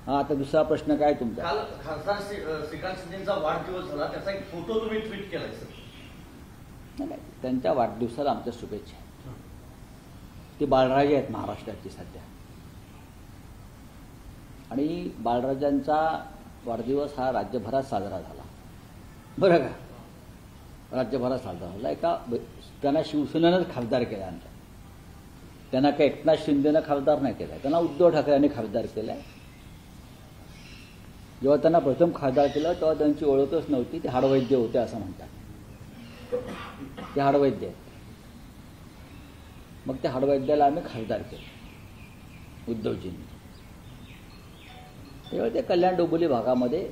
हा, आता दुसरा प्रश्न काय तुमचा? काल खासदार श्रीकांत शिंदेचा वाढदिवस झाला, त्याचा एक फोटो तुम्ही ट्विट केलाय सर. नाही, त्यांच्या वाढदिवसाला आमच्या शुभेच्छा. ते बाळराजे आहेत महाराष्ट्राची सध्या, आणि बाळराजांचा वाढदिवस हा राज्यभरात साजरा झाला. बरं का, राज्यभरात साजरा झाला. त्यांना शिवसेनेनंच खासदार केला. आमच्या त्यांना काही एकनाथ शिंदेनं खासदार नाही केला, त्यांना उद्धव ठाकरेंनी खासदार केलाय. जेव्हा त्यांना प्रथम खासदार केलं तेव्हा त्यांची ओळखच नव्हती. ते हाडवैद्य होते असं म्हणतात. ते हाडवैद्य आहेत. मग त्या हाडवैद्याला आम्ही खासदार केलं उद्धवजींनी. तेव्हा ते कल्याण डोंबिवली भागामध्ये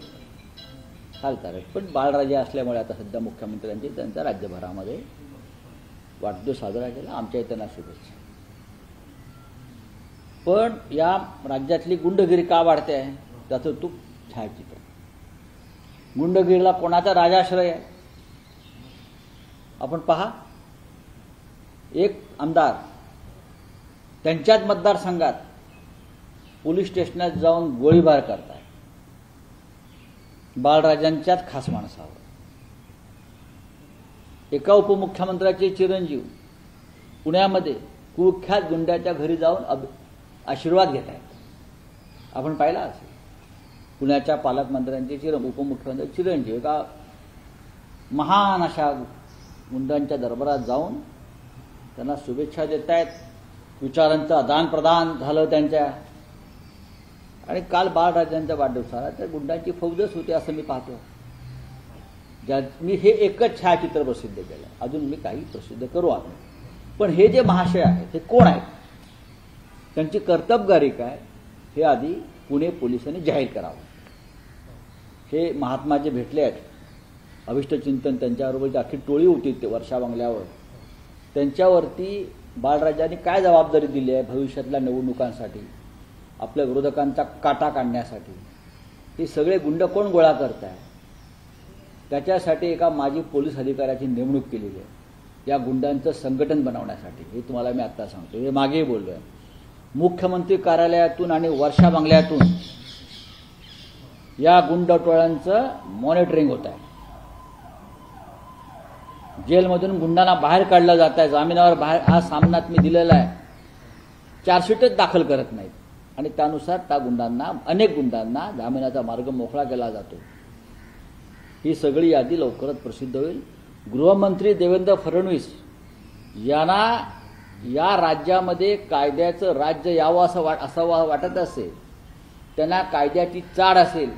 खासदार आहेत. पण बाळराजे असल्यामुळे आता सध्या मुख्यमंत्र्यांची त्यांचा राज्यभरामध्ये वाढदिवस साजरा केला. आमच्या त्यांना शुभेच्छा. पण या राज्यातली गुंडगिरी का वाढते आहे त्याचं तू छायाचित्र. गुंडगिरीला कोणाचा राजाश्रय आहे आपण पहा. एक आमदार त्यांच्याच मतदारसंघात पोलीस स्टेशनात जाऊन गोळीबार करताय बाळराजांच्याच खास माणसावर. एका उपमुख्यमंत्र्याचे चिरंजीव पुण्यामध्ये कुख्यात गुंड्याच्या घरी जाऊन आशीर्वाद घेत आहेत. आपण पाहिला असेल. पुण्याच्या पालकमंत्र्यांचे उपमुख्यमंत्री चिरंजीव एका महान अशा गुंडांच्या दरबारात जाऊन त्यांना शुभेच्छा देत आहेत. विचारांचं आदान प्रदान झालं त्यांच्या. आणि काल बाळराजांच्या वाढदिवसाला तर गुंडांची फौजच होती असं मी पाहतो. मी हे एकच छायाचित्र प्रसिद्ध केलं, अजून मी काही प्रसिद्ध करू आलो. पण हे जे महाशय आहेत हे कोण आहेत, त्यांची कर्तबगारी काय, हे आधी पुणे पोलिसांनी जाहीर करावं. हे महात्मा जे भेटले आहेत, अभिष्टचिंतन त्यांच्याबरोबर अख्खी टोळी होती ते वर्षा बंगल्यावर, त्यांच्यावरती बाळराजांनी काय जबाबदारी दिली आहे भविष्यातल्या निवडणुकांसाठी, आपल्या विरोधकांचा काटा काढण्यासाठी. हे सगळे गुंड कोण गोळा करत आहे त्याच्यासाठी एका माजी पोलीस अधिकाऱ्याची नेमणूक केलेली आहे, या गुंडांचं संघटन बनवण्यासाठी. हे तुम्हाला मी आत्ता सांगतो, हे मागेही बोललो आहे. मुख्यमंत्री कार्यालयातून आणि वर्षा बंगल्यातून या गुंड टोळ्यांचं मॉनिटरिंग होत आहे. जेलमधून गुंडांना बाहेर काढलं जात आहे, जामिनावर बाहेर. हा सामनात मी दिलेला आहे. चार्जशीटच दाखल करत नाहीत आणि त्यानुसार त्या गुंडांना, अनेक गुंडांना जामिनाचा मार्ग मोकळा केला जातो. ही सगळी यादी लवकरच प्रसिद्ध होईल. गृहमंत्री देवेंद्र फडणवीस यांना या राज्यामध्ये कायद्याचं राज्य यावं असं वाटत असेल, त्यांना कायद्याची चाड असेल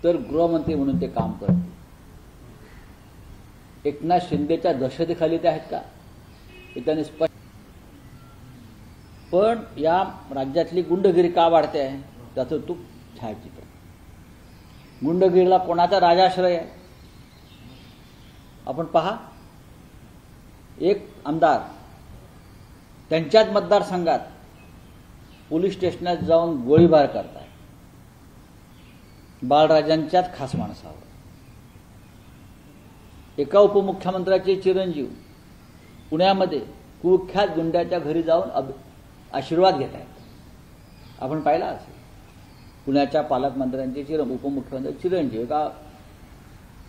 तर गृहमंत्री म्हणून ते काम करतील. एकनाथ शिंदेच्या दहशतीखाली ते आहेत का हे त्यांनी स्पष्ट. पण या राज्यातली गुंडगिरी का वाढते आहे त्याचं तू छायाचित्र. गुंडगिरीला कोणाचा राजाश्रय आहे आपण पहा. एक आमदार त्यांच्याच मतदारसंघात पोलीस स्टेशनात जाऊन गोळीबार करताय बाळराजांच्याच खास माणसावर. एका उपमुख्यमंत्र्याचे चिरंजीव पुण्यामध्ये कुख्यात गुंड्याच्या घरी जाऊन आशीर्वाद घेत आहेत. आपण पाहिला असेल. पुण्याच्या पालकमंत्र्यांचे उपमुख्यमंत्री चिरंजीव एका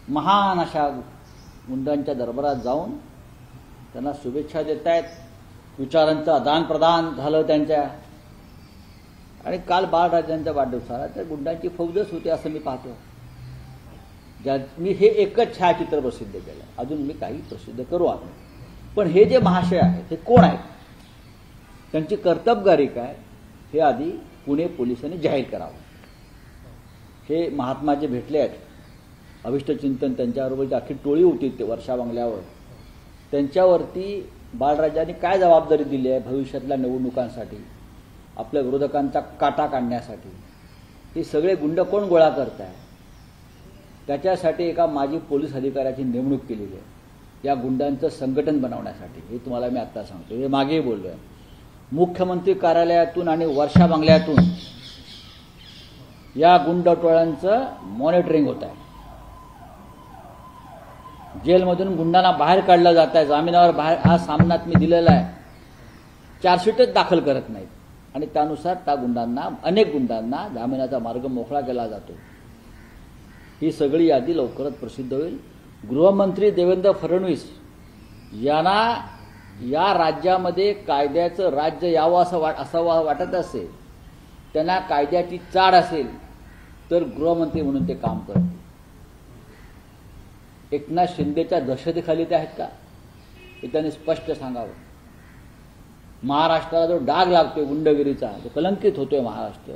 महान अशा गुंडांच्या दरबारात जाऊन त्यांना शुभेच्छा देत आहेत. विचारांचं आदान प्रदान झालं त्यांच्या. आणि काल बाळराजांच्या वाढदिवसाला तर गुंडांची फौजच होती असं मी पाहतो. मी हे एकच छायाचित्र प्रसिद्ध केलं, अजून मी काही प्रसिद्ध करू आलो. पण हे जे महाशय आहेत हे कोण आहेत, त्यांची कर्तबगारी काय, हे आधी पुणे पोलिसांनी जाहीर करावं. हे महात्मा जे भेटले आहेत, अभिष्टचिंतन त्यांच्याबरोबर अख्खी टोळी होती ते वर्षा बंगल्यावर, त्यांच्यावरती बाळराजांनी काय जबाबदारी दिली आहे भविष्यातल्या निवडणुकांसाठी, आपल्या विरोधकांचा काटा काढण्यासाठी. हे सगळे गुंड कोण गोळा करत आहे त्याच्यासाठी एका माजी पोलीस अधिकाऱ्याची नेमणूक केलेली आहे, या गुंडांचं संघटन बनवण्यासाठी. हे तुम्हाला मी आत्ता सांगतो, हे मागेही बोललो आहे. मुख्यमंत्री कार्यालयातून आणि वर्षा बंगल्यातून या गुंड टोळ्यांचं मॉनिटरिंग होत आहे. जेलमधून गुंडांना बाहेर काढलं जात आहे, जामिनावर बाहेर. हा सामनात मी दिलेला आहे. चार्जशीटच दाखल करत नाहीत आणि त्यानुसार त्या गुंडांना, अनेक गुंडांना जामिनाचा मार्ग मोकळा केला जातो. ही सगळी यादी लवकरच प्रसिद्ध होईल. गृहमंत्री देवेंद्र फडणवीस यांना या राज्यामध्ये कायद्याचं राज्य यावं असं वाटत असेल, त्यांना कायद्याची चाड असेल, तर गृहमंत्री म्हणून ते काम करतील. एकनाथ शिंदेच्या दहशतीखाली ते आहेत का, हे त्यांनी स्पष्ट सांगावं. महाराष्ट्राला जो डाग लागतोय गुंडगिरीचा, जो कलंकित होतोय महाराष्ट्र,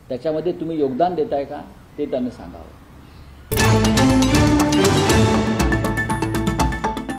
त्याच्यामध्ये तुम्ही योगदान देताय का, ते त्यांनी सांगावं.